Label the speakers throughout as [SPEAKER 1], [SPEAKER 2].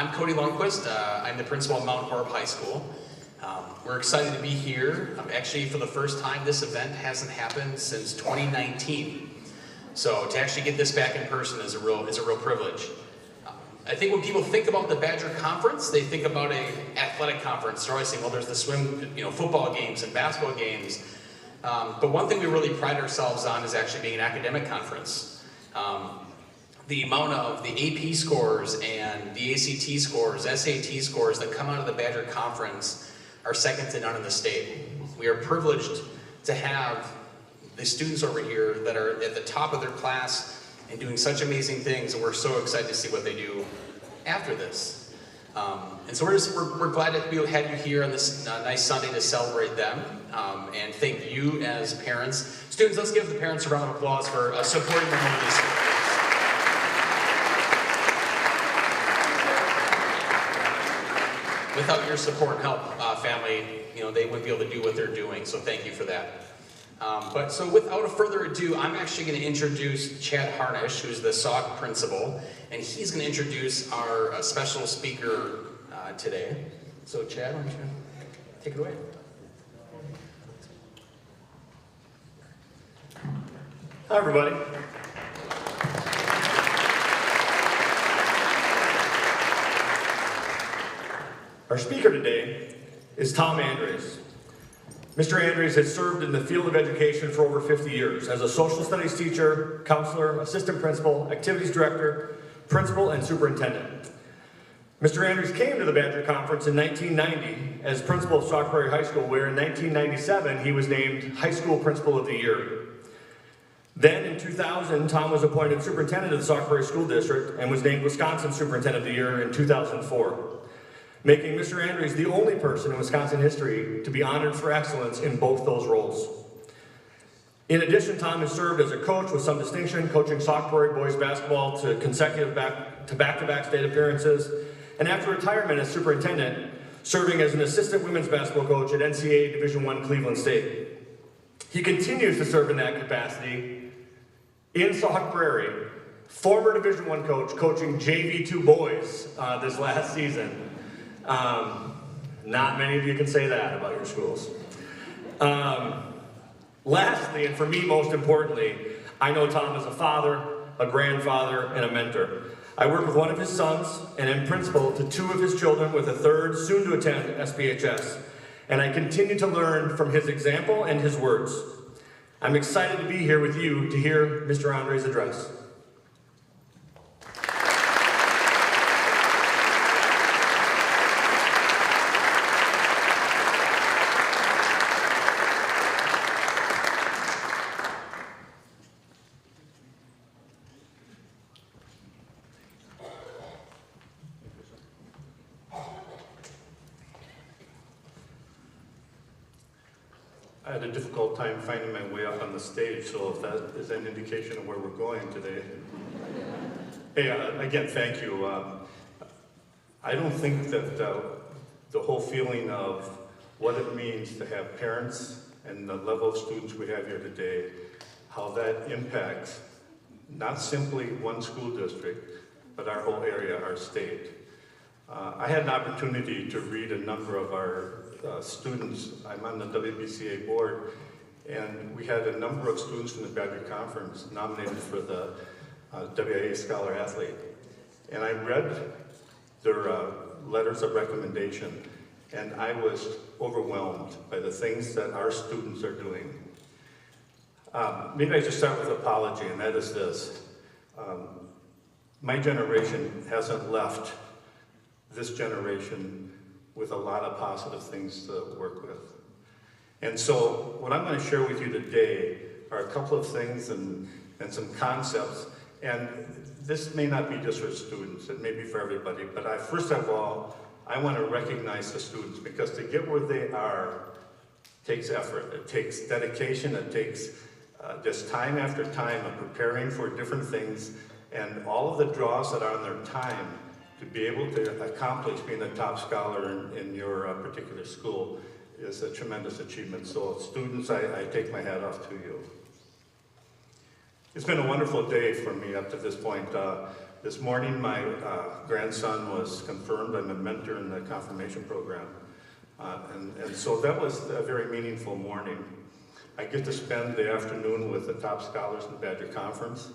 [SPEAKER 1] I'm Cody Lundquist. I'm the principal of Mount Horeb High School. We're excited to be here. Actually, for the first time, this event hasn't happened since 2019. So to actually get this back in person is a real privilege. I think when people think about the Badger Conference, they think about an athletic conference. They're always saying, well, there's the football games and basketball games. But one thing we really pride ourselves on is actually being an academic conference. The amount of the AP scores and the ACT scores, SAT scores that come out of the Badger Conference are second to none in the state. We are privileged to have the students over here that are at the top of their class and doing such amazing things, and we're so excited to see what they do after this. And so we're glad that we had you here on this nice Sunday to celebrate them, and thank you as parents. Students, let's give the parents a round of applause for supporting them over this year. Without your support and help, family, they wouldn't be able to do what they're doing, so thank you for that. So without further ado, I'm actually going to introduce Chad Harnish, who's the SOC principal, and he's going to introduce our special speaker today. So Chad, why don't you take it away?
[SPEAKER 2] Hi, everybody. Our speaker today is Tom Andres. Mr. Andres has served in the field of education for over 50 years as a social studies teacher, counselor, assistant principal, activities director, principal, and superintendent. Mr. Andres came to the Badger Conference in 1990 as principal of Sauk Prairie High School, where in 1997 he was named High School Principal of the Year. Then in 2000, Tom was appointed superintendent of the Sauk Prairie School District and was named Wisconsin Superintendent of the Year in 2004. Making Mr. Andres the only person in Wisconsin history to be honored for excellence in both those roles. In addition, Tom has served as a coach with some distinction, coaching Sauk Prairie boys basketball to consecutive back-to-back state appearances, and after retirement as superintendent, serving as an assistant women's basketball coach at NCAA Division I Cleveland State. He continues to serve in that capacity in Sauk Prairie, former Division I coach, coaching JV2 boys this last season. Not many of you can say that about your schools. Lastly, and for me most importantly, I know Tom as a father, a grandfather, and a mentor. I work with one of his sons and am principal to two of his children with a third soon to attend SPHS. And I continue to learn from his example and his words. I'm excited to be here with you to hear Mr. Andres' address.
[SPEAKER 3] I had a difficult time finding my way up on the stage, so if that is an indication of where we're going today. Hey, again, thank you. I don't think that the whole feeling of what it means to have parents and the level of students we have here today, how that impacts not simply one school district, but our whole area, our state. I had an opportunity to read a number of our students. I'm on the WBCA board, and we had a number of students from the Badger Conference nominated for the WIA Scholar Athlete. And I read their letters of recommendation, and I was overwhelmed by the things that our students are doing. Maybe I just start with an apology, and that is this. My generation hasn't left this generation with a lot of positive things to work with. And so what I'm going to share with you today are a couple of things and some concepts. And this may not be just for students, it may be for everybody, but first of all, I want to recognize the students, because to get where they are takes effort, it takes dedication, it takes just time after time of preparing for different things, and all of the draws that are on their time to be able to accomplish being a top scholar in your particular school is a tremendous achievement. So students, I take my hat off to you. It's been a wonderful day for me up to this point. This morning, my grandson was confirmed. I'm a mentor in the confirmation program. And so that was a very meaningful morning. I get to spend the afternoon with the top scholars in the Badger Conference.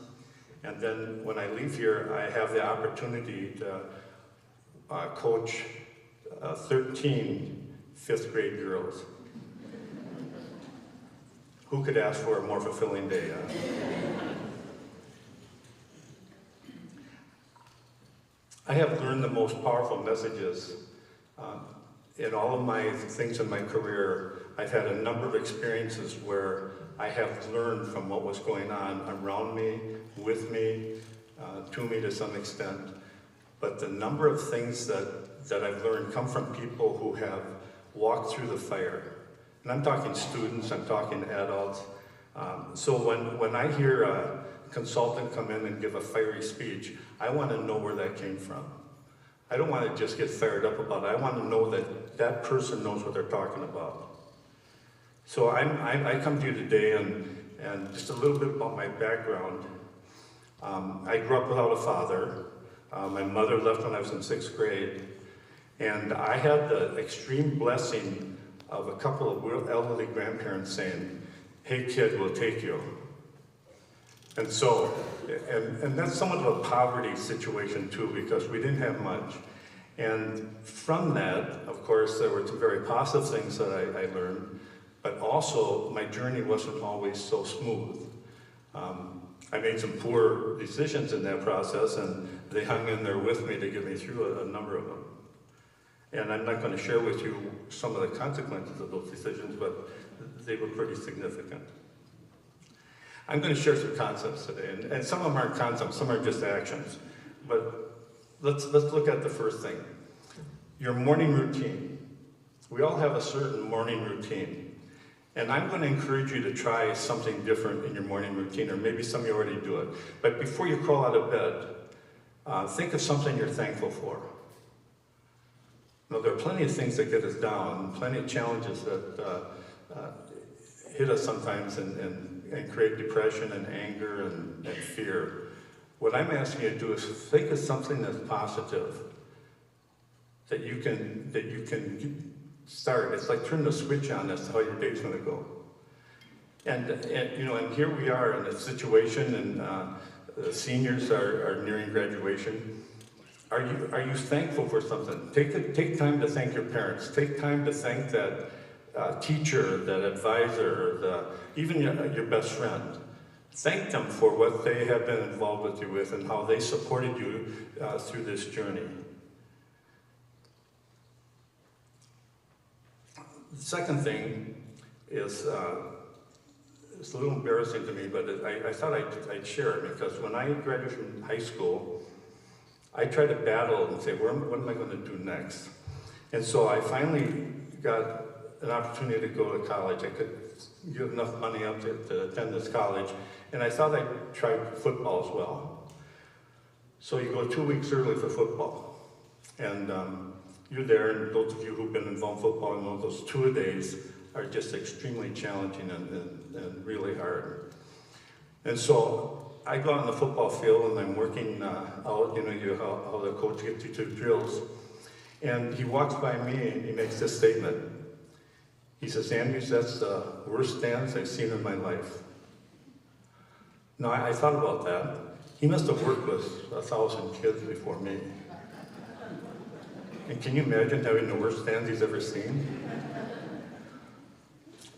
[SPEAKER 3] And then when I leave here, I have the opportunity to coach 13 fifth grade girls. Who could ask for a more fulfilling day? I have learned the most powerful messages. In all of my things in my career, I've had a number of experiences where I have learned from what was going on around me, with me, to me to some extent. But the number of things that I've learned come from people who have walked through the fire. And I'm talking students, I'm talking adults. So when I hear a consultant come in and give a fiery speech, I want to know where that came from. I don't want to just get fired up about it. I want to know that that person knows what they're talking about. So I come to you today and just a little bit about my background. I grew up without a father. My mother left when I was in 6th grade. And I had the extreme blessing of a couple of elderly grandparents saying, "Hey kid, we'll take you." And so, and that's somewhat of a poverty situation too, because we didn't have much. And from that, of course, there were some very positive things that I learned, but also my journey wasn't always so smooth. I made some poor decisions in that process, and they hung in there with me to get me through a number of them. And I'm not going to share with you some of the consequences of those decisions, but they were pretty significant. I'm going to share some concepts today, and some of them aren't concepts, some are just actions. But let's look at the first thing. Your morning routine. We all have a certain morning routine. And I'm going to encourage you to try something different in your morning routine, or maybe some of you already do it. But before you crawl out of bed, think of something you're thankful for. Now, there are plenty of things that get us down, plenty of challenges that hit us sometimes and create depression and anger and fear. What I'm asking you to do is think of something that's positive, that you can start. It's like turn the switch on as to how your day's going to go. And here we are in a situation, and the seniors are nearing graduation. Are you thankful for something? Take time to thank your parents. Take time to thank that teacher, that advisor, even your best friend. Thank them for what they have been involved with you with and how they supported you through this journey. The second thing is, it's a little embarrassing to me, but I thought I'd share it, because when I graduated from high school, I tried to battle and say, what am I going to do next? And so I finally got an opportunity to go to college. I could give enough money up to attend this college, and I thought I'd try football as well. So you go 2 weeks early for football, and you're there, and those of you who've been involved in football know those 2 days are just extremely challenging and really hard. And so I go out on the football field and I'm working out, how the coach gets you to drills. And he walks by me and he makes this statement. He says, "Andrews, that's the worst stance I've seen in my life." Now, I thought about that. He must have worked with 1,000 kids before me. And can you imagine having the worst stands he's ever seen?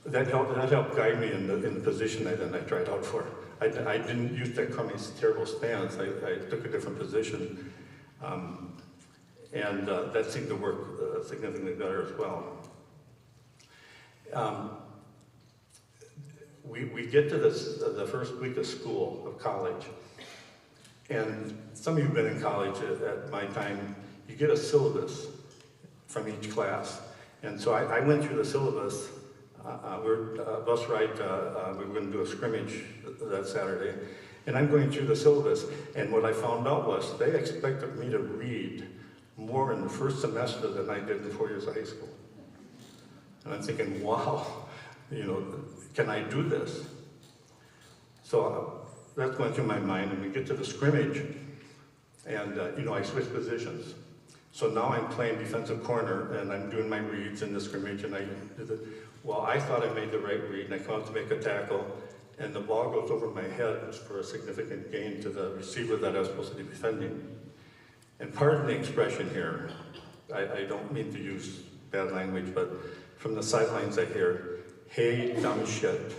[SPEAKER 3] That helped guide me in the position I tried out for. I didn't use that crummy, terrible stance. I took a different position. And that seemed to work significantly better as well. We get to the first week of school, of college. And some of you have been in college at my time. You get a syllabus from each class. And so I went through the syllabus. Bus ride, we were going to do a scrimmage that Saturday, and I'm going through the syllabus, and what I found out was they expected me to read more in the first semester than I did in 4 years of high school. And I'm thinking, wow, can I do this? So that's going through my mind, and we get to the scrimmage, and I switch positions. So now I'm playing defensive corner, and I'm doing my reads in the scrimmage, and I thought I made the right read, and I come out to make a tackle, and the ball goes over my head for a significant gain to the receiver that I was supposed to be defending. And pardon the expression here, I don't mean to use bad language, but from the sidelines I hear, "Hey, dumb shit."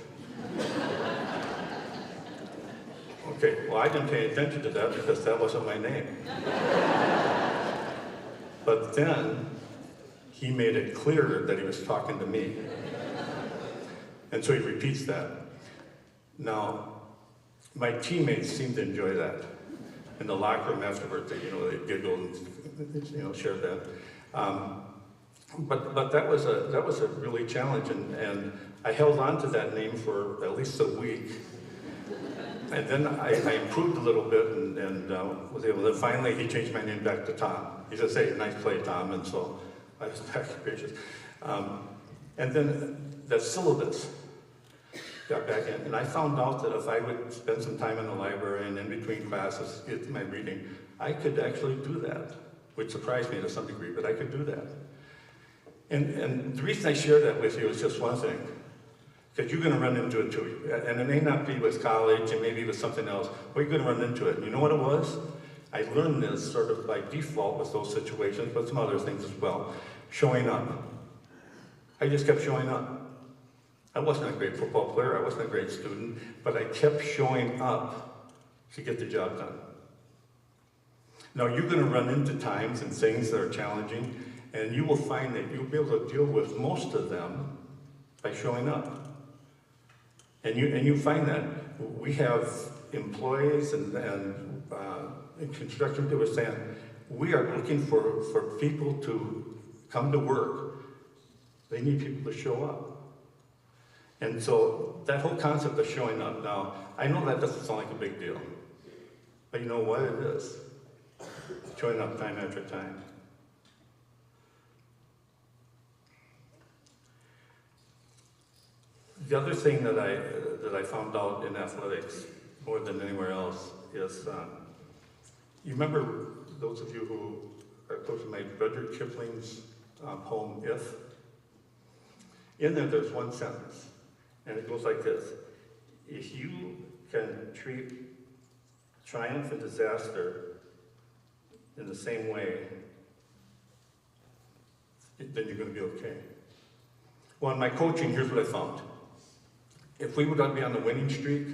[SPEAKER 3] Okay, well, I didn't pay attention to that because that wasn't my name. But then, he made it clear that he was talking to me. And so he repeats that. Now, my teammates seemed to enjoy that. In the locker room afterwards, they giggled and shared that. But that was a really challenge, and I held on to that name for at least a week. And then I improved a little bit and was able to, finally he changed my name back to Tom. He says, "Hey, nice play, Tom," and so I was back to gracious. And then the syllabus got back in, and I found out that if I would spend some time in the library and in between classes, get my reading, I could actually do that, which surprised me to some degree, but I could do that. And the reason I share that with you is just one thing, because you're going to run into it too. And it may not be with college, and maybe with something else, but you're going to run into it. And you know what it was? I learned this sort of by default with those situations, but some other things as well. Showing up. I just kept showing up. I wasn't a great football player, I wasn't a great student, but I kept showing up to get the job done. Now you're going to run into times and things that are challenging, and you will find that you'll be able to deal with most of them by showing up. And you find that we have employees and in construction people are saying, we are looking for people to come to work. They need people to show up. And so that whole concept of showing up, now, I know that doesn't sound like a big deal, but you know what it is? Showing up time after time. The other thing that I found out in athletics, more than anywhere else, is, you remember those of you who are close to my Rudyard Kipling's poem, If? In there's one sentence. And it goes like this: if you can treat triumph and disaster in the same way, then you're going to be okay. Well, in my coaching, here's what I found. If we would be on the winning streak,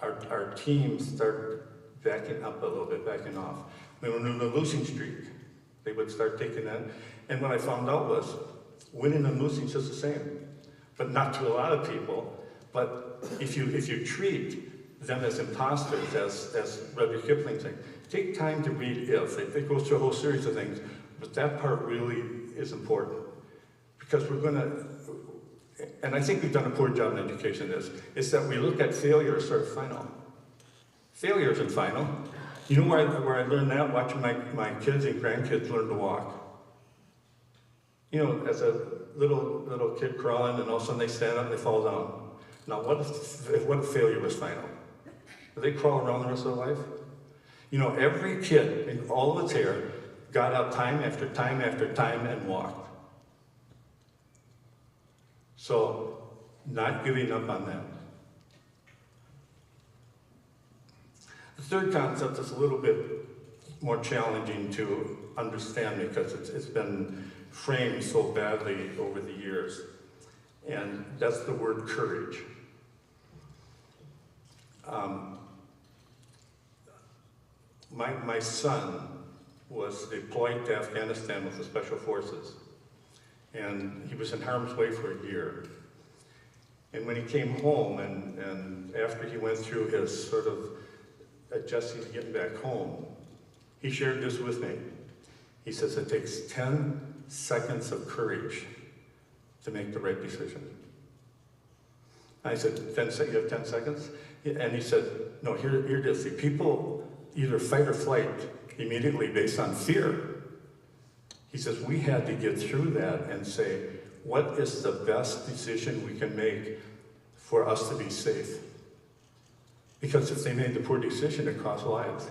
[SPEAKER 3] our teams start backing up a little bit, backing off. When we're on the losing streak, they would start taking that. And what I found out was, winning and losing is just the same. But not to a lot of people. But if you treat them as imposters, as Rudyard Kipling saying, take time to read If. It goes through a whole series of things, but that part really is important. Because we're going to, and I think we've done a poor job in education in this, is that we look at failure as sort of final. Failure isn't final. You know where I learned that? Watching my kids and grandkids learn to walk. You know, as a little kid crawling, and all of a sudden they stand up and they fall down. Now, what if failure was final? Do they crawl around the rest of their life? You know, every kid, in all of its hair, got up time after time after time and walked. So, not giving up on that. The third concept is a little bit more challenging to understand because it's been framed so badly over the years. And that's the word courage. My son was deployed to Afghanistan with the Special Forces. And he was in harm's way for a year. And when he came home, and after he went through his sort of adjusting to getting back home, he shared this with me. He says it takes 10 seconds of courage to make the right decision. I said, you have 10 seconds? And he said, no, here it is. See, people either fight or flight immediately based on fear. He says, we had to get through that and say, what is the best decision we can make for us to be safe? Because if they made the poor decision, it cost lives.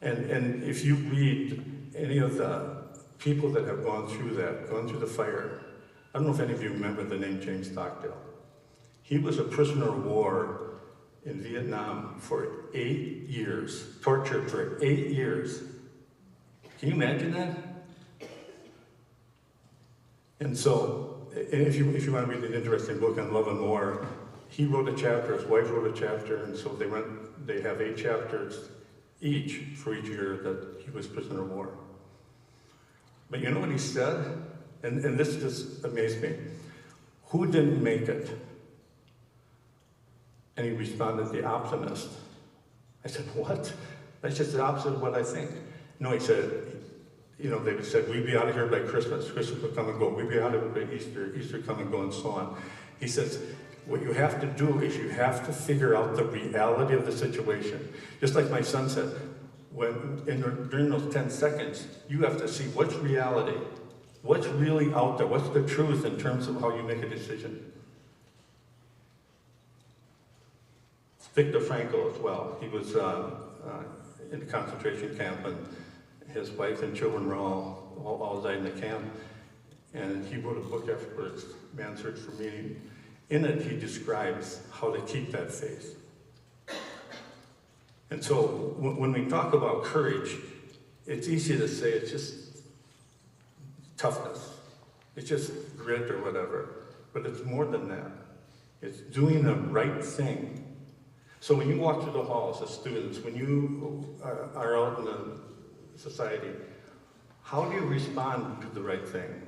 [SPEAKER 3] And if you read any of the people that have gone through that, gone through the fire, I don't know if any of you remember the name James Stockdale. He was a prisoner of war in Vietnam for 8 years, tortured for 8 years. Can you imagine that? And so, if you want to read an interesting book on love and war, he wrote a chapter, his wife wrote a chapter, and so they have 8 chapters each for each year that he was prisoner of war. But you know what he said? And this just amazed me. Who didn't make it? And he responded, the optimist. I said, what? That's just the opposite of what I think. No, he said, you know, they said, we'd be out of here by Christmas. Christmas would come and go. We'd be out of here by Easter. Easter come and go, and so on. He says, what you have to do is you have to figure out the reality of the situation. Just like my son said, during those 10 seconds, you have to see what's reality, what's really out there, what's the truth in terms of how you make a decision. Viktor Frankl as well. He was in a concentration camp, and his wife and children were all died in the camp. And he wrote a book afterwards, Man's Search for Meaning. In it, he describes how to keep that faith. And so, when we talk about courage, it's easy to say it's just toughness. It's just grit or whatever. But it's more than that. It's doing the right thing. So when you walk through the halls as students, when you are out in the society, how do you respond to the right thing?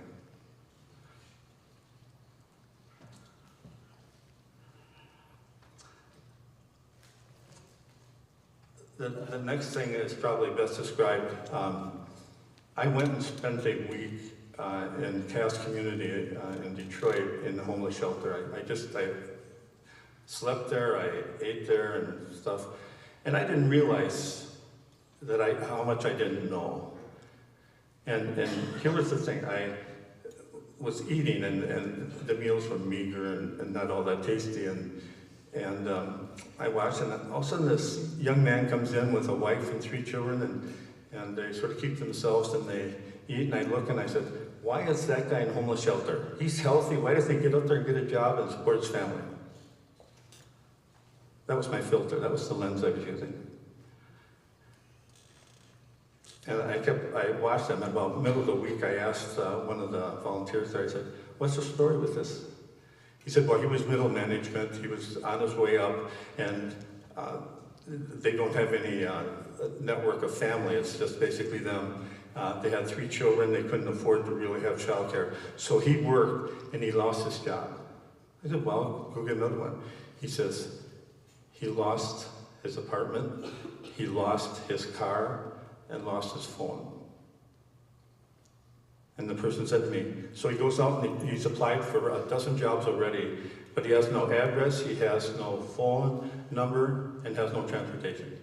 [SPEAKER 3] The next thing is probably best described. I went and spent a week in Cass community in Detroit in the homeless shelter. I slept there, I ate there and stuff, and I didn't realize that how much I didn't know. And here was the thing, I was eating and the meals were meager and not all that tasty, and I watched, and all of a sudden this young man comes in with a wife and 3 children, and they sort of keep themselves and they eat, and I look and I said, why is that guy in homeless shelter? He's healthy, why doesn't he get up there and get a job and support his family? That was my filter, that was the lens I was using. And I watched them, and about the middle of the week I asked one of the volunteers there, I said, what's the story with this? He said, well, he was middle management, he was on his way up, and they don't have any network of family, it's just basically them. They had 3 children, they couldn't afford to really have childcare. So he worked, and he lost his job. I said, well, go get another one. He says, he lost his apartment, he lost his car, and lost his phone. And the person said to me, so he goes out and he's applied for a dozen jobs already, but he has no address, he has no phone number, and has no transportation.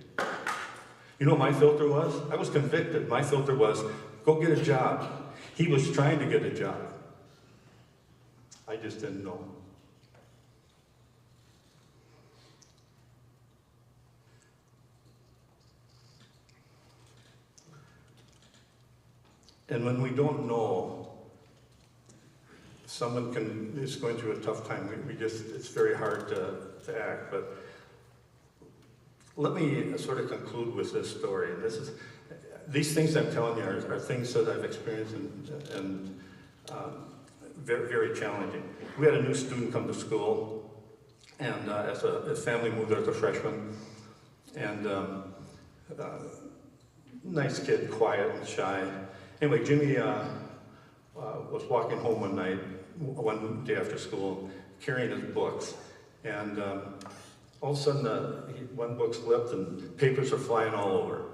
[SPEAKER 3] You know what my filter was? I was convicted. My filter was, go get a job. He was trying to get a job. I just didn't know. And when we don't know, someone is going through a tough time, it's very hard to act. But let me sort of conclude with this story. And these things I'm telling you are things that I've experienced and very, very challenging. We had a new student come to school, and as a family moved there as a freshman, and nice kid, quiet and shy. Anyway, Jimmy was walking home one day after school, carrying his books, and all of a sudden one book slipped and papers are flying all over.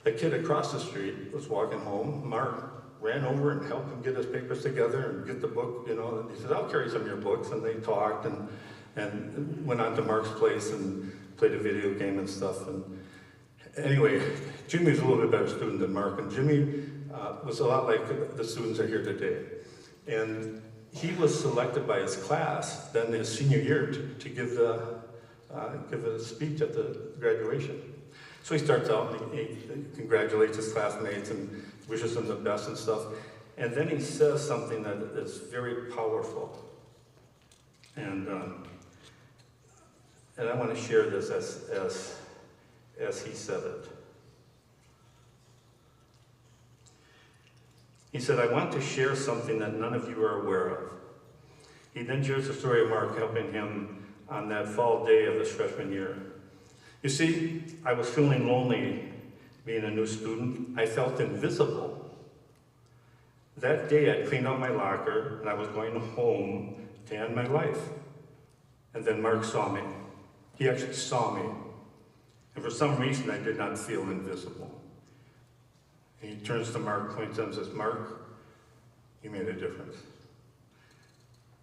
[SPEAKER 3] The kid across the street was walking home. Mark ran over and helped him get his papers together and get the book, you know, and he said, I'll carry some of your books, and they talked and went on to Mark's place and played a video game and stuff. And anyway, Jimmy was a little bit better student than Mark, and Jimmy was a lot like the students are here today. And he was selected by his class, then his senior year, to give a speech at the graduation. So he starts out and he congratulates his classmates and wishes them the best and stuff. And then he says something that is very powerful. And I want to share this as he said it. He said, "I want to share something that none of you are aware of." He then shares the story of Mark helping him on that fall day of his freshman year. "You see, I was feeling lonely being a new student. I felt invisible. That day I cleaned out my locker and I was going home to end my life. And then Mark saw me. He actually saw me. And for some reason I did not feel invisible." And he turns to Mark, points at him and says, "Mark, you made a difference."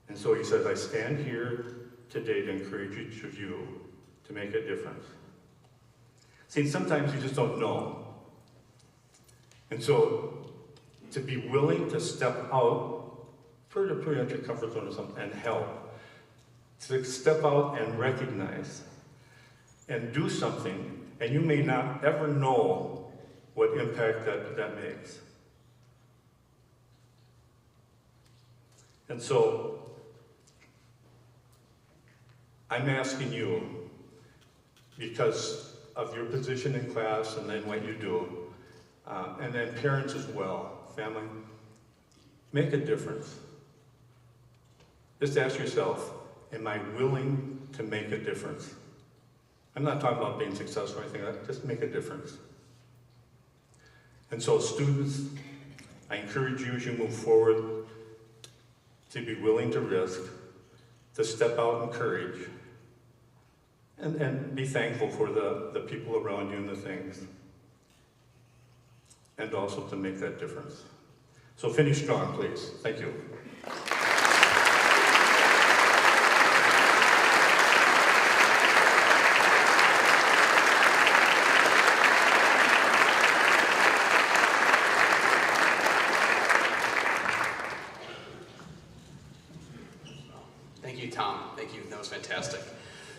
[SPEAKER 3] And so he says, "I stand here today to encourage each of you to make a difference." See, sometimes you just don't know. And so to be willing to step out, put out your comfort zone or something, and help. To step out and recognize and do something, and you may not ever know what impact that makes. And so, I'm asking you, because of your position in class and then what you do, and then parents as well, family, make a difference. Just ask yourself, am I willing to make a difference? I'm not talking about being successful or anything like that, just make a difference. And so students, I encourage you as you move forward to be willing to risk, to step out in courage, and be thankful for the people around you and the things, and also to make that difference. So finish strong, please. Thank you.
[SPEAKER 1] Thank you, Tom. Thank you. That was fantastic.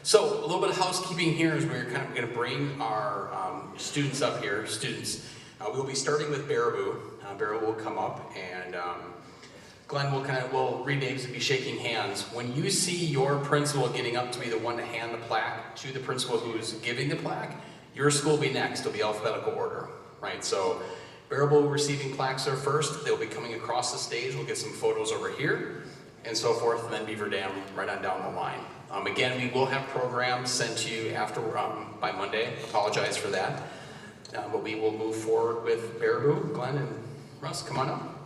[SPEAKER 1] So a little bit of housekeeping here as we're kind of going to bring our students up here. Students, we'll be starting with Baraboo. Baraboo will come up, and Glenn will read names and be shaking hands. When you see your principal getting up to be the one to hand the plaque to the principal who's giving the plaque, your school will be next. It'll be alphabetical order, right? So Baraboo receiving plaques are first. They'll be coming across the stage. We'll get some photos over here, and so forth, and then Beaver Dam right on down the line. Again, we will have programs sent to you after by Monday. Apologize for that. But we will move forward with Baraboo. Glenn and Russ, come on up.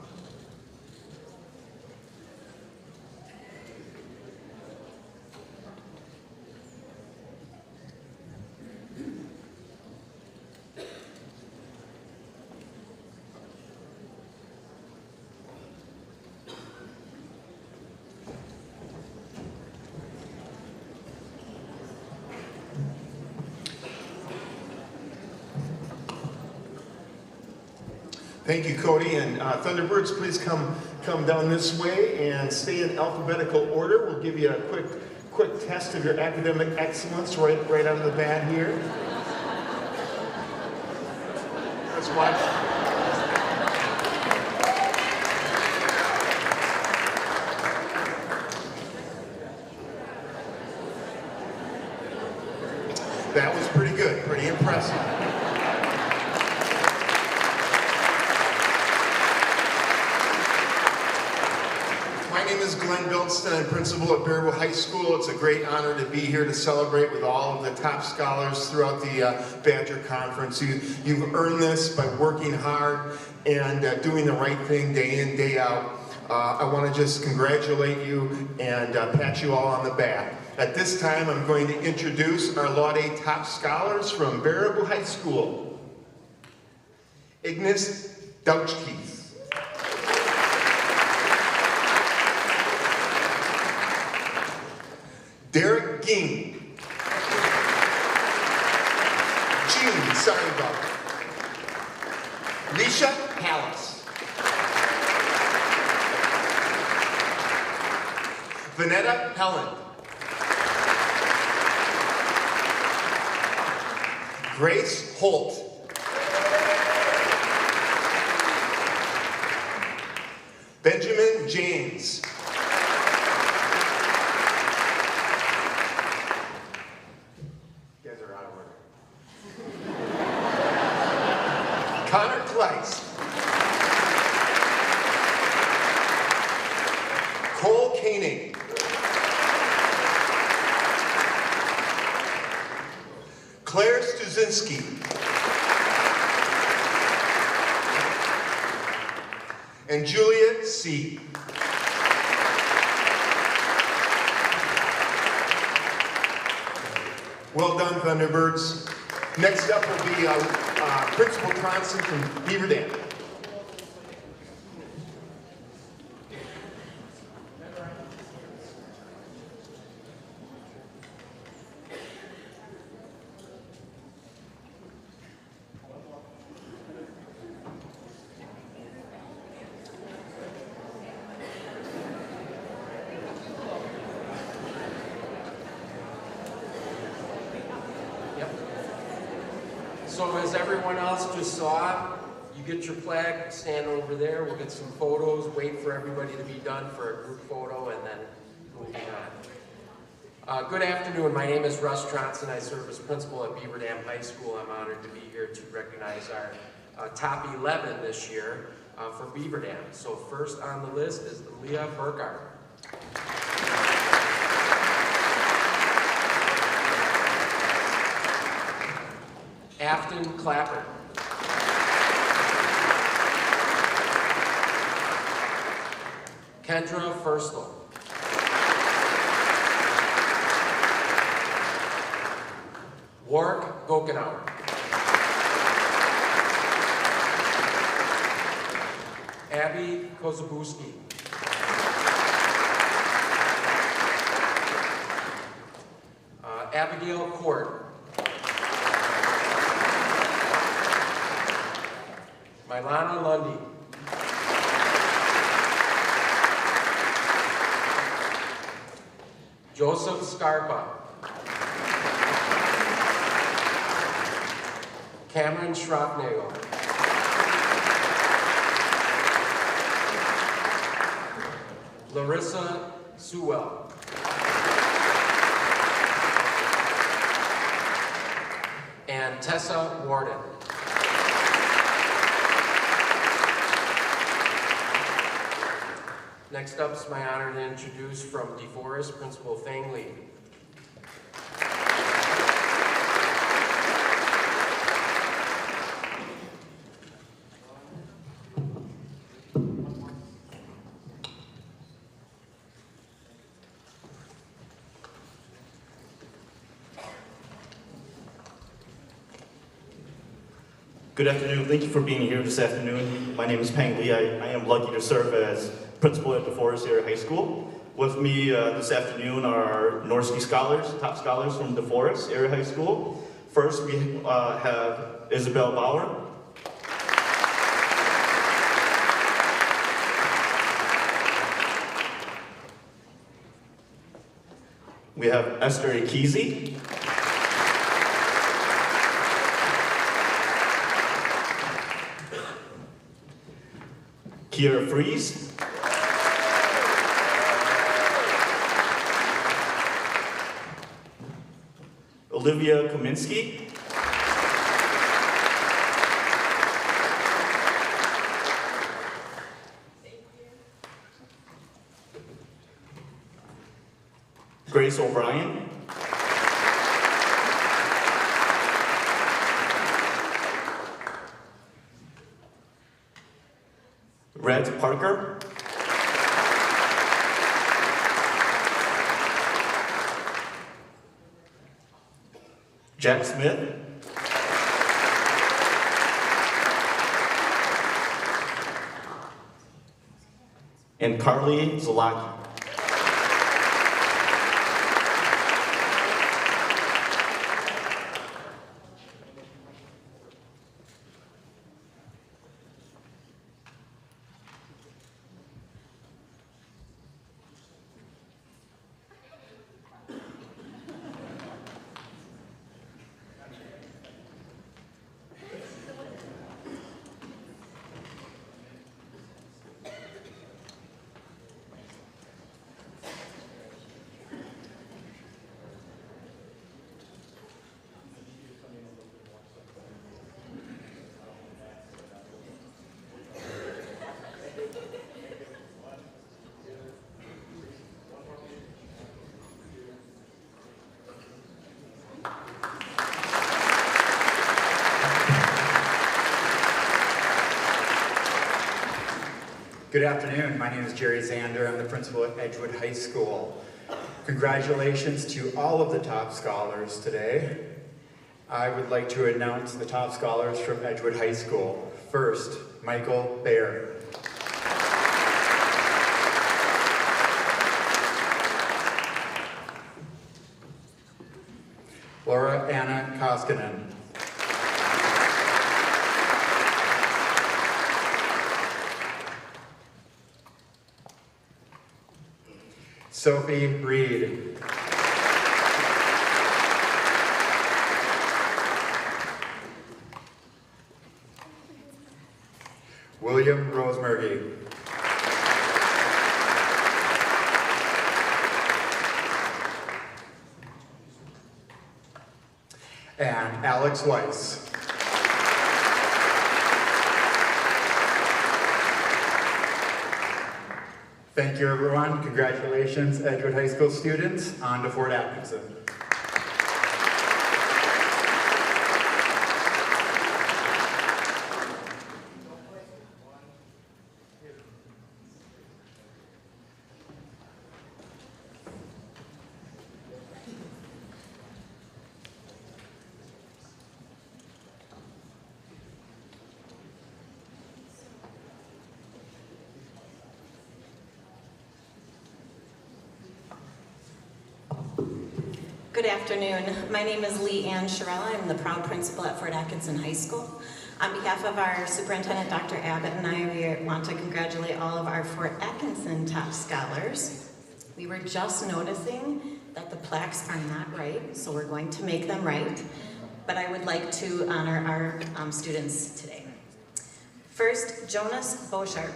[SPEAKER 4] Thank you, Cody, and Thunderbirds, please come down this way and stay in alphabetical order. We'll give you a quick test of your academic excellence right out of the bat here. Let's watch. That was pretty good, pretty impressive. My name is Glenn Bildston. I'm principal at Baraboo High School. It's a great honor to be here to celebrate with all of the top scholars throughout the Badger Conference. You've earned this by working hard and doing the right thing day in, day out. I want to just congratulate you and pat you all on the back. At this time, I'm going to introduce our Law Day top scholars from Baraboo High School. Ignis Douchkeith. Derek Ging. Gene, sorry about that. Risha Hallis. Vanetta Helland. Grace Holt. Benjamin James. You guys are out of order. Connor Kleiss. Cole Koenig. Claire Stuzinski. And Julia C. Well done, Thunderbirds. Next up will be Principal Tronson from Beaver Dam.
[SPEAKER 5] So as everyone else just saw, you get your plaque, stand over there, we'll get some photos, wait for everybody to be done for a group photo, and then moving on. Good afternoon, my name is Russ Tronson. I serve as principal at Beaver Dam High School. I'm honored to be here to recognize our top 11 this year for Beaver Dam. So first on the list is Leah Burkhardt. Afton Clapper. Kendra Furstel. Warwick Gokenauer. Abby Kozabuski. Abigail Court. Mylana Lundy. Joseph Scarpa. Cameron Schroppnagel. Larissa Sewell. And Tessa Warden. Next up, it's my honor to introduce from DeForest, Principal Fang Lee.
[SPEAKER 6] Good afternoon. Thank you for being here this afternoon. My name is Pang Lee. I am lucky to serve as principal at DeForest Area High School. With me this afternoon are Norski scholars, top scholars from DeForest Area High School. First, we have Isabel Bauer. We have Esther Akizi. Kiera Fries. Olivia Kominski. Grace O'Brien. Red Parker. Jack Smith. And Carly Zalaki.
[SPEAKER 7] Good afternoon. My name is Jerry Zander. I'm the principal at Edgewood High School. Congratulations to all of the top scholars today. I would like to announce the top scholars from Edgewood High School. First, Michael Baer. Laura Anna Koskinen. Sophie Reed. William Rosemurgy. And Alex Weiss. Thank you, everyone. Congratulations, Edgewood High School students. On to Fort Atkinson.
[SPEAKER 8] Good afternoon. My name is Lee Ann Sherella. I'm the proud principal at Fort Atkinson High School. On behalf of our superintendent, Dr. Abbott, and I, we want to congratulate all of our Fort Atkinson top scholars. We were just noticing that the plaques are not right, so we're going to make them right. But I would like to honor our students today. First, Jonas Beaucharp.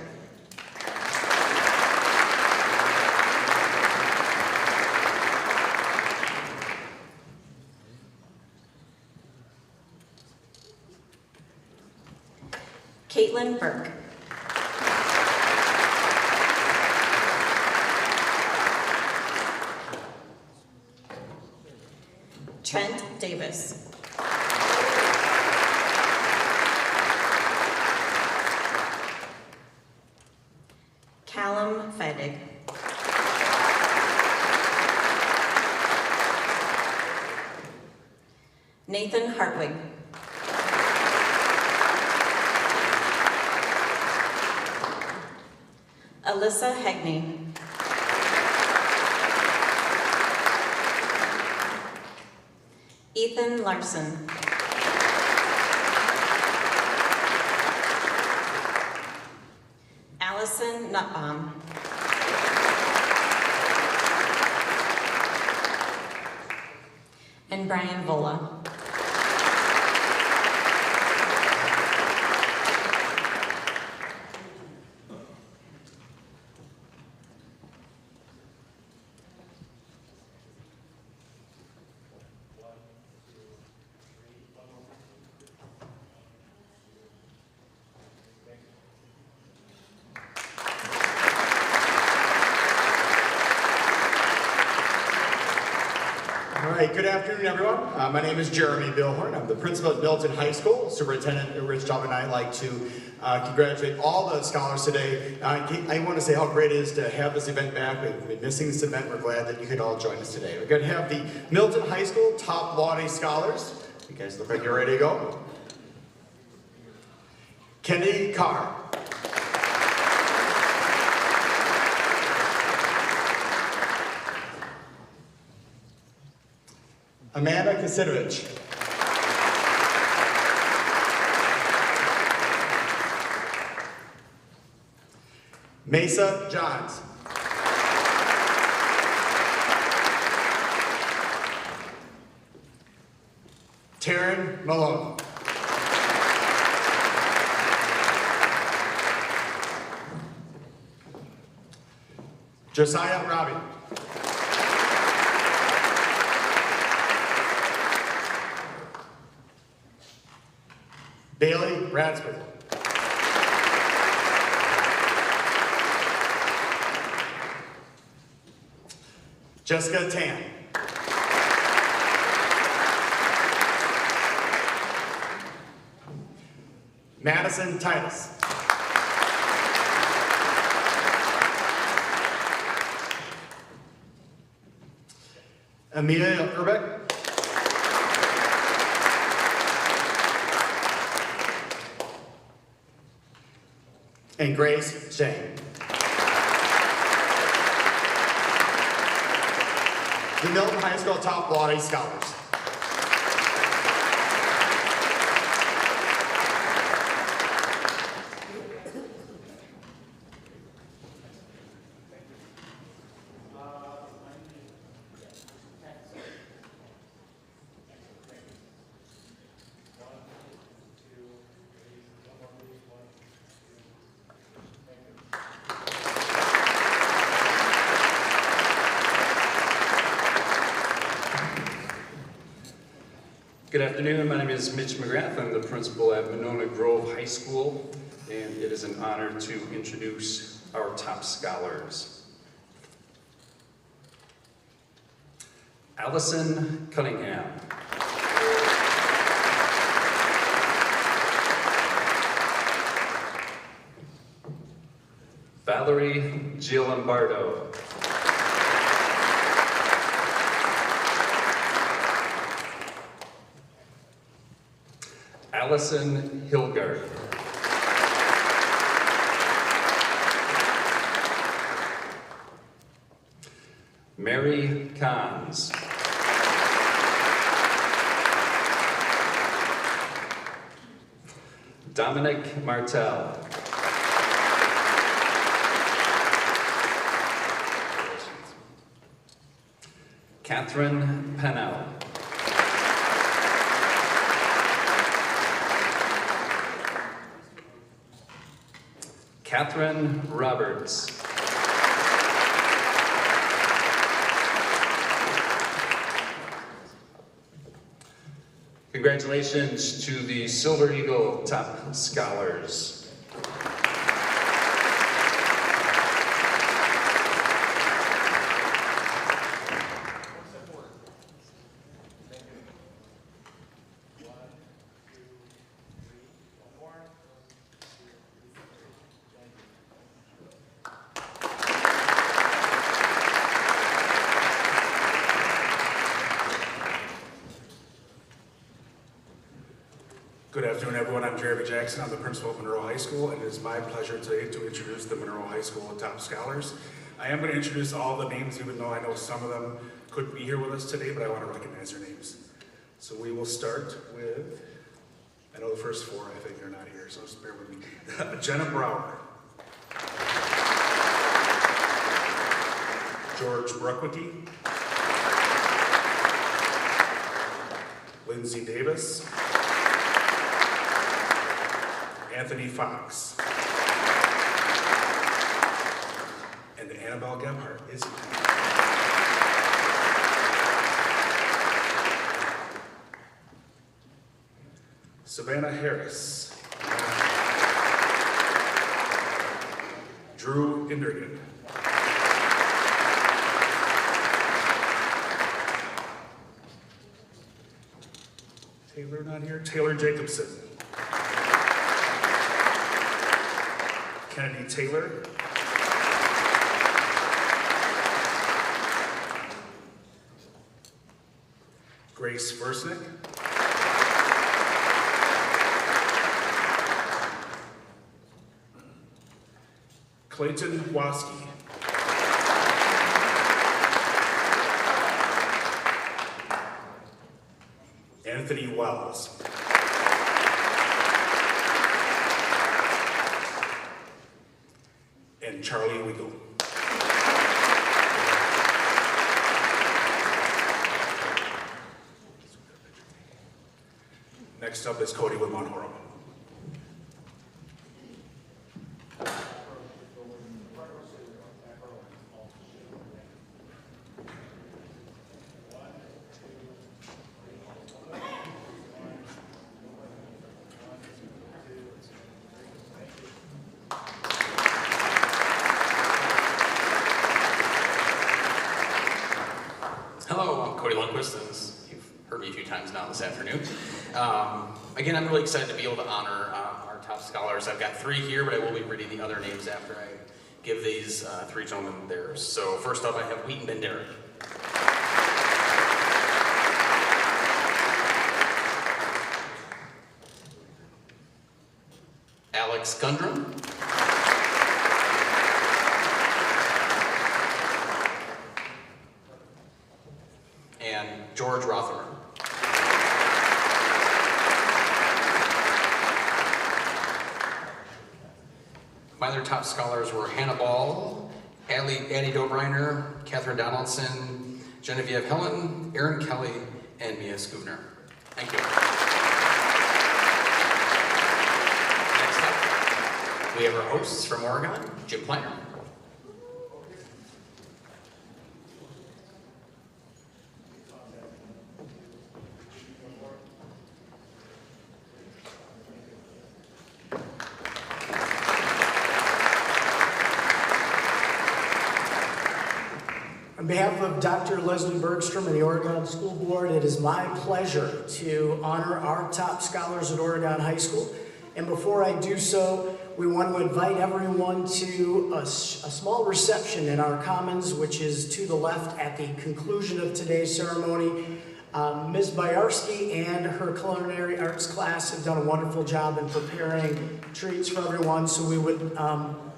[SPEAKER 8] Caitlin Burke. Trent Davis. Callum Fedig. Nathan Hartwig. Alyssa Hegney. Ethan Larson. Allison Nutbaum. And Brian Vola.
[SPEAKER 9] All right, good afternoon, everyone. My name is Jeremy Billhorn. I'm the principal at Milton High School. Superintendent Rich Taub and I like to congratulate all the scholars today. I want to say how great it is to have this event back. We've been missing this event. We're glad that you could all join us today. We're going to have the Milton High School top Laude scholars. You guys look like you're ready to go. Kennedy Carr. Amanda Kasitovich. Mesa Johns. Taryn Malone. Josiah Robbie. Bailey Radsford. Jessica Tan. Madison Titus. Amina Urbeck. And Grace Shane. The Milton High School Top Lottie Scholars.
[SPEAKER 10] Good afternoon, my name is Mitch McGrath. I'm the principal at Monona Grove High School, and it is an honor to introduce our top scholars. Allison Cunningham. Valerie Gilambardo. Allison Hilgard. Mary Kahns. Dominic Martel. Catherine Pennell. Catherine Roberts. Congratulations to the Silver Eagle top scholars.
[SPEAKER 11] Good afternoon, everyone. I'm Jeremy Jackson. I'm the principal of Monroe High School, and it is my pleasure today to introduce the Monroe High School top scholars. I am going to introduce all the names, even though I know some of them couldn't be here with us today, but I want to recognize their names. So we will start with, I know the first four, I think they're not here, so just bear with me. Jenna Brower. George Bruckwicki. Lindsay Davis. Anthony Fox. And Annabelle Gebhardt is here. Savannah Harris. Drew Indergan. Taylor not here. Taylor Jacobson. Kennedy Taylor. Grace Versnick. Clayton Waski. Anthony Wells. And Charlie Weigel. Next up is Cody with Mount Horeb.
[SPEAKER 1] As you've heard me a few times now this afternoon. Again, I'm really excited to be able to honor our top scholars. I've got three here, but I will be reading the other names after I give these three gentlemen theirs. So first up, I have Wheaton Bendera. Alex Gundrum. And George Rotherham. My other top scholars were Hannah Ball, Addie Dobreiner, Catherine Donaldson, Genevieve Helen, Erin Kelly, and Mia Scoobner. Thank you. Next up, we have our hosts from Oregon, Jim Planner.
[SPEAKER 12] On behalf of Dr. Leslie Bergstrom and the Oregon School Board, it is my pleasure to honor our top scholars at Oregon High School. And before I do so, we want to invite everyone to a small reception in our Commons, which is to the left at the conclusion of today's ceremony. Ms. Bayarski and her culinary arts class have done a wonderful job in preparing treats for everyone, so we would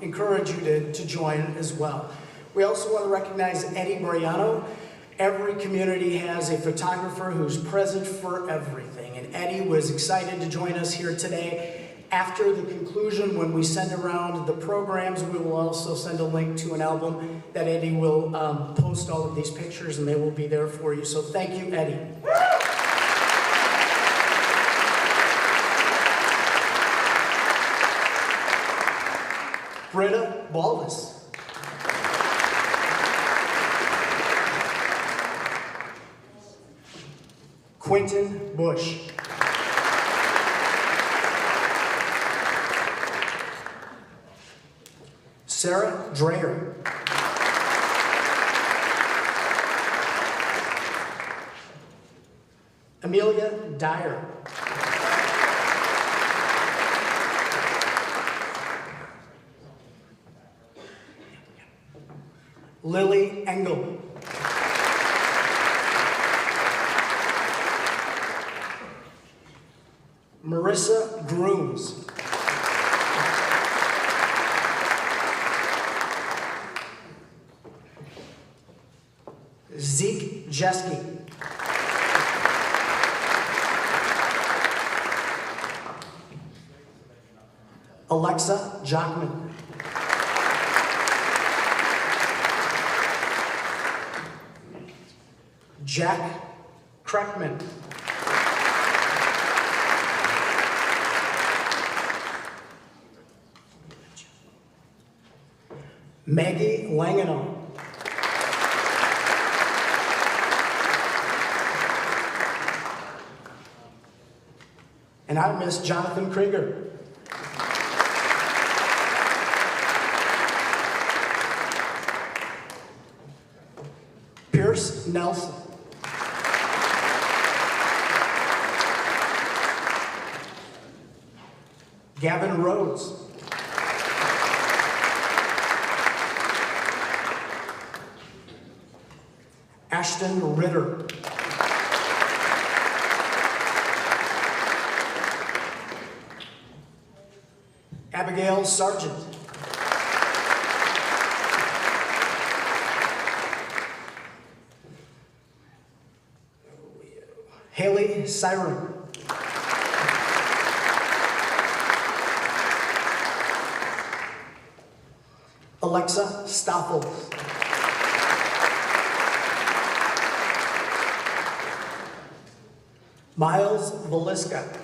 [SPEAKER 12] encourage you to join as well. We also want to recognize Eddie Briano. Every community has a photographer who's present for everything, and Eddie was excited to join us here today. After the conclusion, when we send around the programs, we will also send a link to an album that Eddie will post all of these pictures, and they will be there for you. So thank you, Eddie. Britta Baldus. Quentin Bush. Sarah Dreyer. Amelia Dyer. Lily Engel. Marissa Grooms. Zeke Jeske. Alexa Jockman. Jack Kreckman. Maggie Langenau. And I miss Jonathan Krieger. Pierce Nelson. Gavin Rhodes. Ashton Ritter. Abigail Sargent. Haley Siren. Alexa Stoffel. Miles Velisca.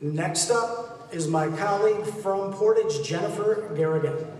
[SPEAKER 12] Next up is my colleague from Portage, Jennifer Garrigan.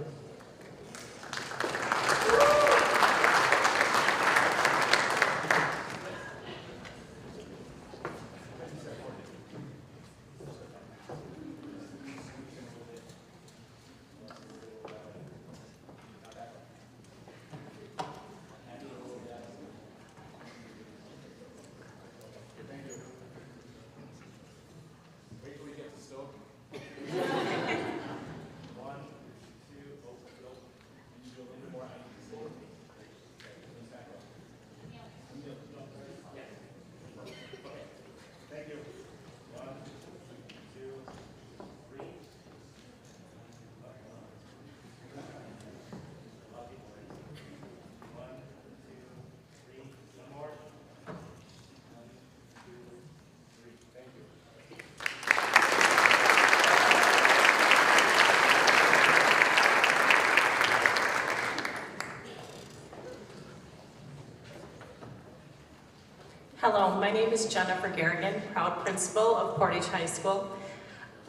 [SPEAKER 13] Hello, my name is Jennifer Garrigan, proud principal of Portage High School.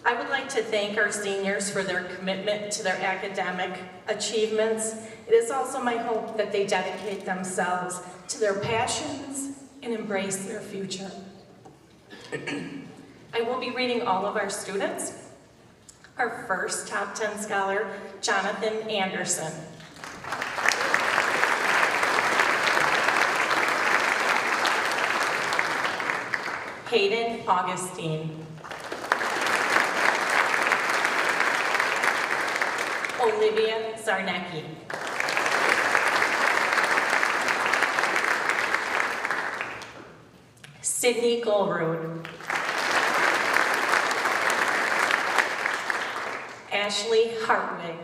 [SPEAKER 13] I would like to thank our seniors for their commitment to their academic achievements. It is also my hope that they dedicate themselves to their passions and embrace their future. I will be reading all of our students. Our first top 10 scholar, Jonathan Anderson. Hayden Augustine. Olivia Zarnecki. Sydney Goldrood. Ashley Hartwig.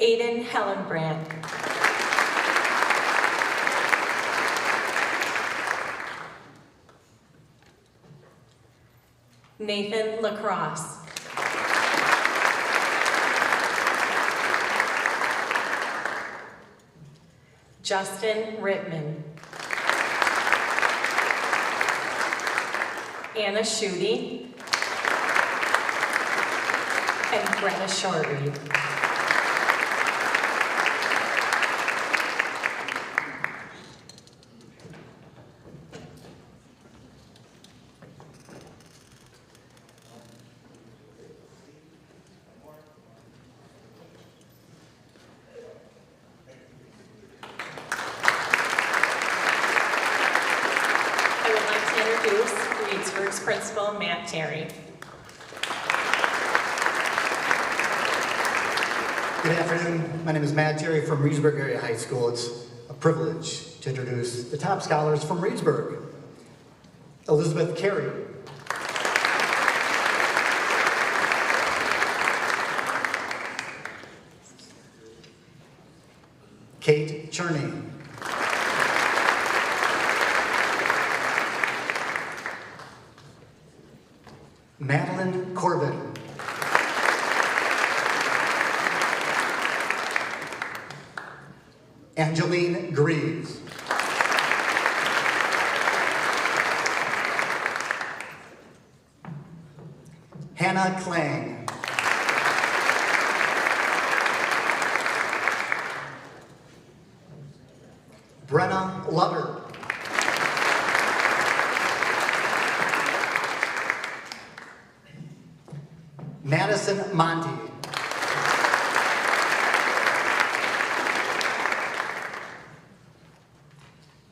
[SPEAKER 13] Aiden Hellenbrand. Nathan Lacrosse. Justin Rittman. Anna Schutte. And Brenna Shortreed. Principal Matt Terry.
[SPEAKER 7] Good afternoon. My name is Matt Terry from Reedsburg Area High School. It's a privilege to introduce the top scholars from Reedsburg. Elizabeth Carey. Kate Cherney. Madeline Corbin. Angeline Greaves. Hannah Klang. Brenna Lutter. Madison Monty.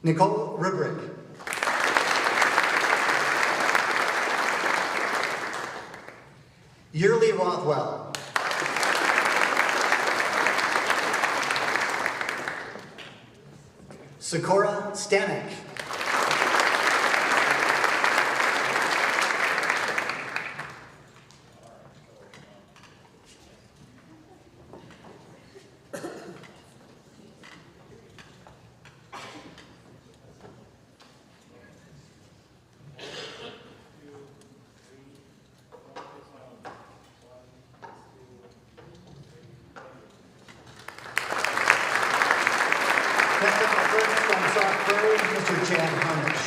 [SPEAKER 7] Nicole Ribrick. Yearly Rothwell. Sakura Stanek. Mr. Chad Hunnish.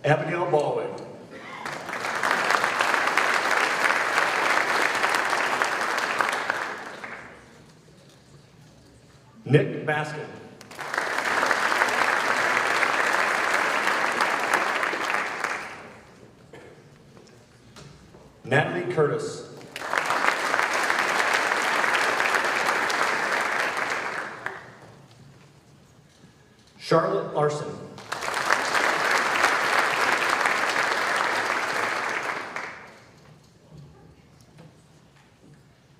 [SPEAKER 2] Abigail Baldwin. Nick Baskin. Natalie Curtis. Charlotte Larson.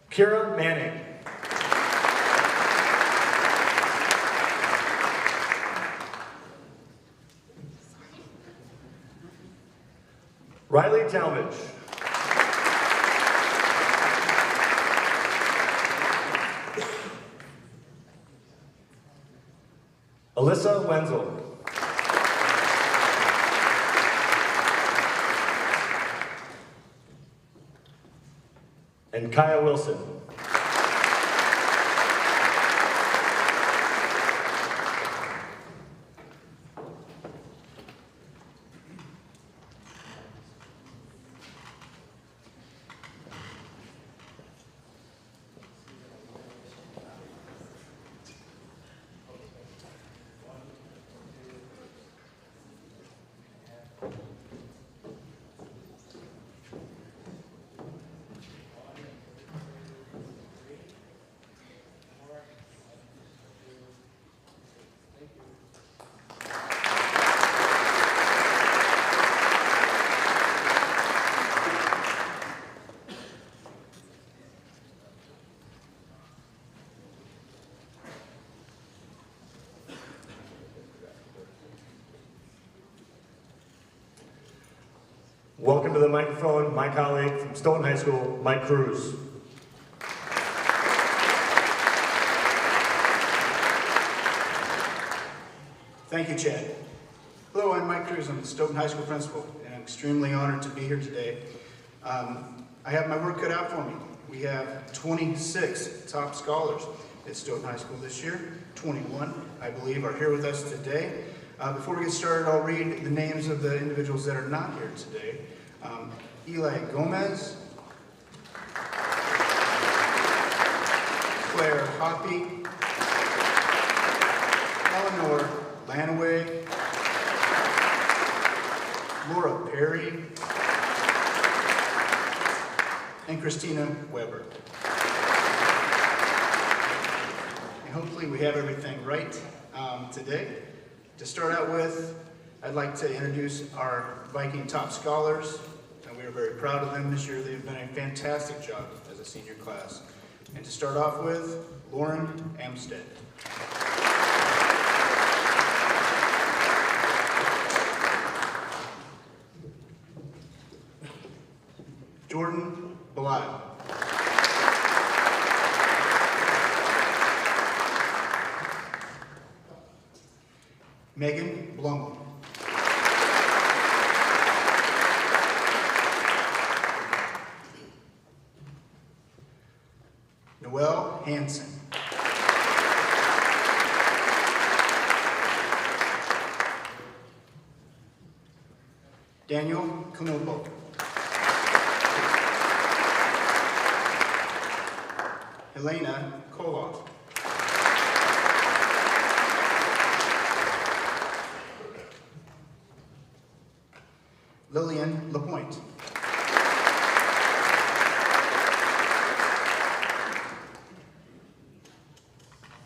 [SPEAKER 2] Kira Manning. Riley Talmadge. Alyssa Wenzel. And Kaya Wilson. Welcome to the microphone, my colleague from Stoughton High School, Mike Cruz.
[SPEAKER 14] Thank you, Chad. Hello, I'm Mike Cruz. I'm the Stoughton High School principal, and I'm extremely honored to be here today. I have my work cut out for me. We have 26 top scholars at Stoughton High School this year. 21, I believe, are here with us today. Before we get started, I'll read the names of the individuals that are not here today. Eli Gomez, Claire Hoppy, Eleanor Lanaway, Laura Perry, and Christina Weber. And hopefully we have everything right today. To start out with, I'd like to introduce our Viking top scholars, and we are very proud of them this year. They've done a fantastic job as a senior class. And to start off with, Lauren Amstead. Jordan Belial. Megan Blum. Noelle Hansen. Daniel Knuppel. Helena Koloff. Lillian Lapointe.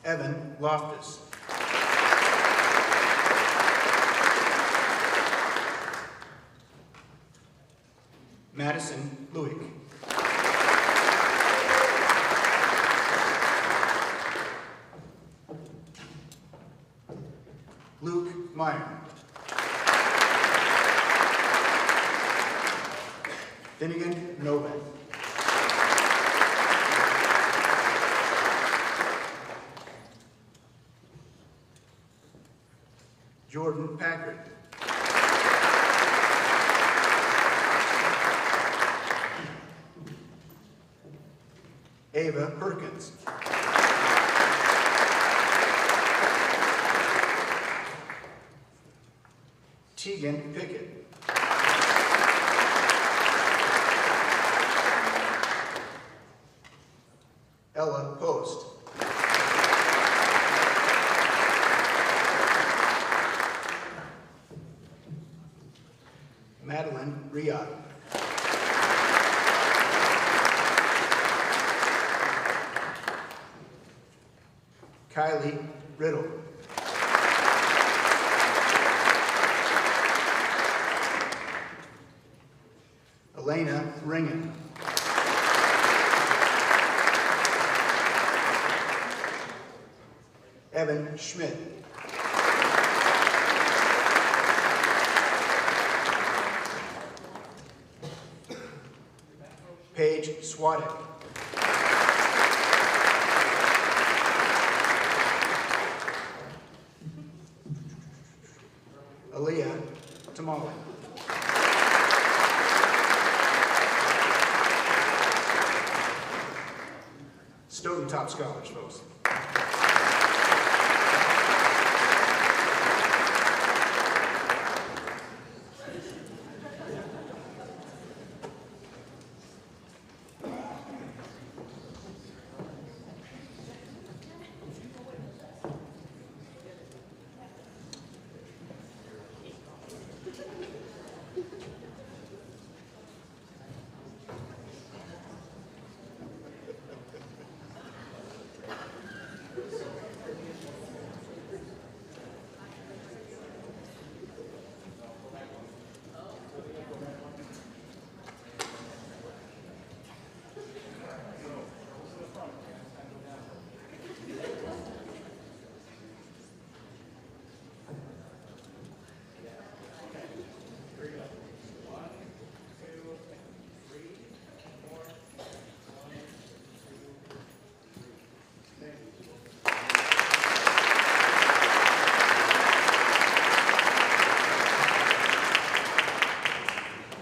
[SPEAKER 14] Evan Loftus. Madison Lewick. Luke Meyer. Finnegan Novak. Jordan Packard. Ava Perkins. Tegan Pickett. Ella Post. Madeline Riyad. Kylie Riddle. Elena Ringen. Evan Schmidt. Paige Swadek. tamale. Stoughton top scholars, folks.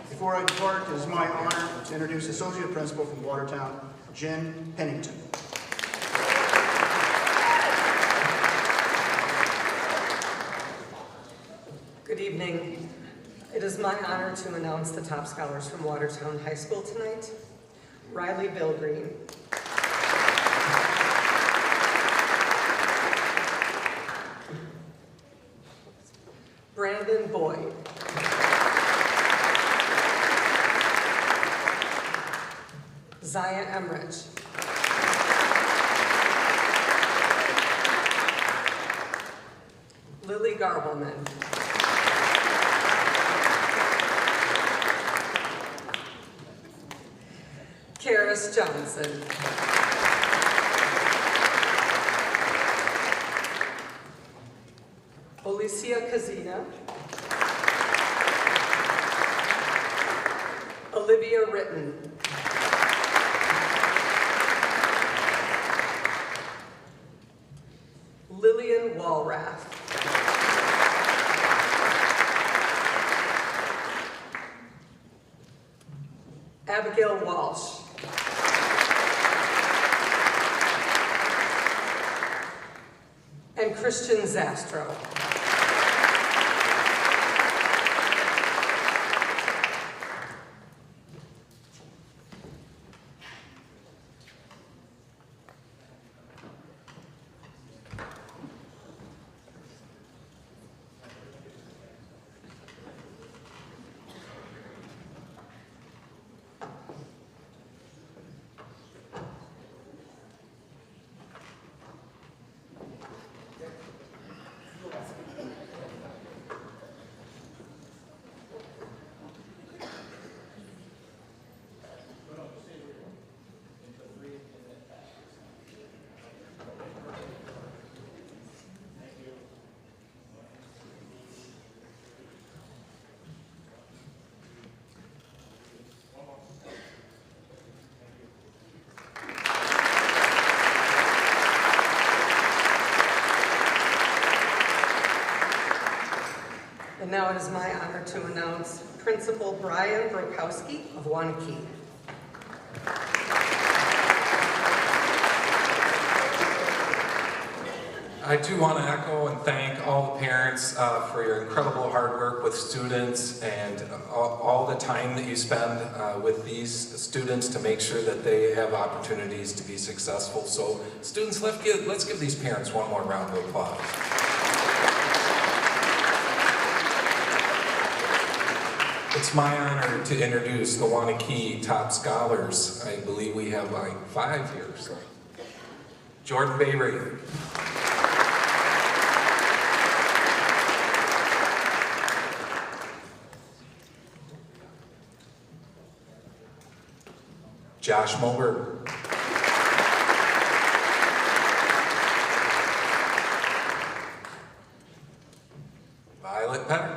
[SPEAKER 14] Before I depart, it is my honor to introduce Associate Principal from Watertown, Jen Pennington.
[SPEAKER 15] Good evening. It is my honor to announce the top scholars from Watertown High School tonight. Riley Bilgreen. Brandon Boyd. Zaya Emrich. Lily Garbelman. Karis Johnson. Alicia Kazina. Olivia Ritten. Lillian Walrath. Abigail Walsh. And Christian Zastro. And now it is my honor to announce Principal Brian Brokowski of Wanakee.
[SPEAKER 16] I too want to echo and thank all the parents for your incredible hard work with students and all the time that you spend with these students to make sure that they have opportunities to be successful. So students, let's give these parents one more round of applause. It's my honor to introduce the Wanakee top scholars. I believe we have like 5 here. So. Jordan Bayray. Josh Moberg. Violet Penner.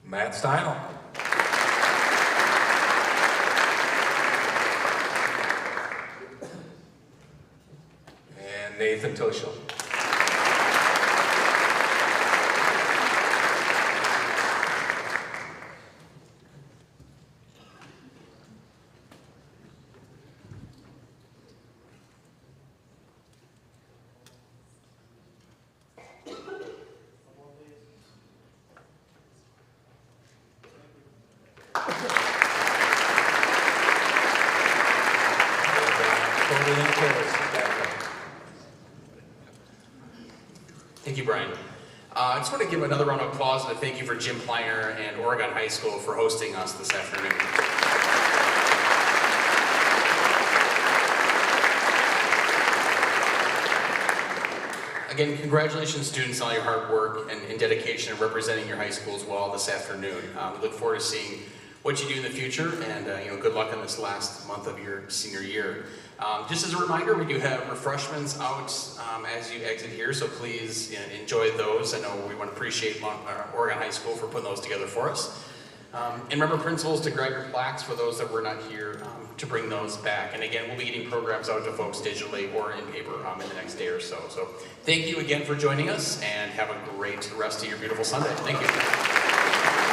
[SPEAKER 16] Matt Steinel. Nathan Toshel.
[SPEAKER 1] Thank you, Brian. I just want to give another round of applause and a thank you for Jim Pleiner and Oregon High School for hosting us this afternoon. Again, congratulations, students, on all your hard work and dedication in representing your high school as well this afternoon. We look forward to seeing what you do in the future, and good luck on this last month of your senior year. Just as a reminder, we do have refreshments out as you exit here, so please enjoy those. I know we want to appreciate Oregon High School for putting those together for us. And remember, principals, to grab your plaques for those that were not here, to bring those back. And again, we'll be getting programs out to folks digitally or in paper in the next day or so. So thank you again for joining us, and have a great rest of your beautiful Sunday. Thank you.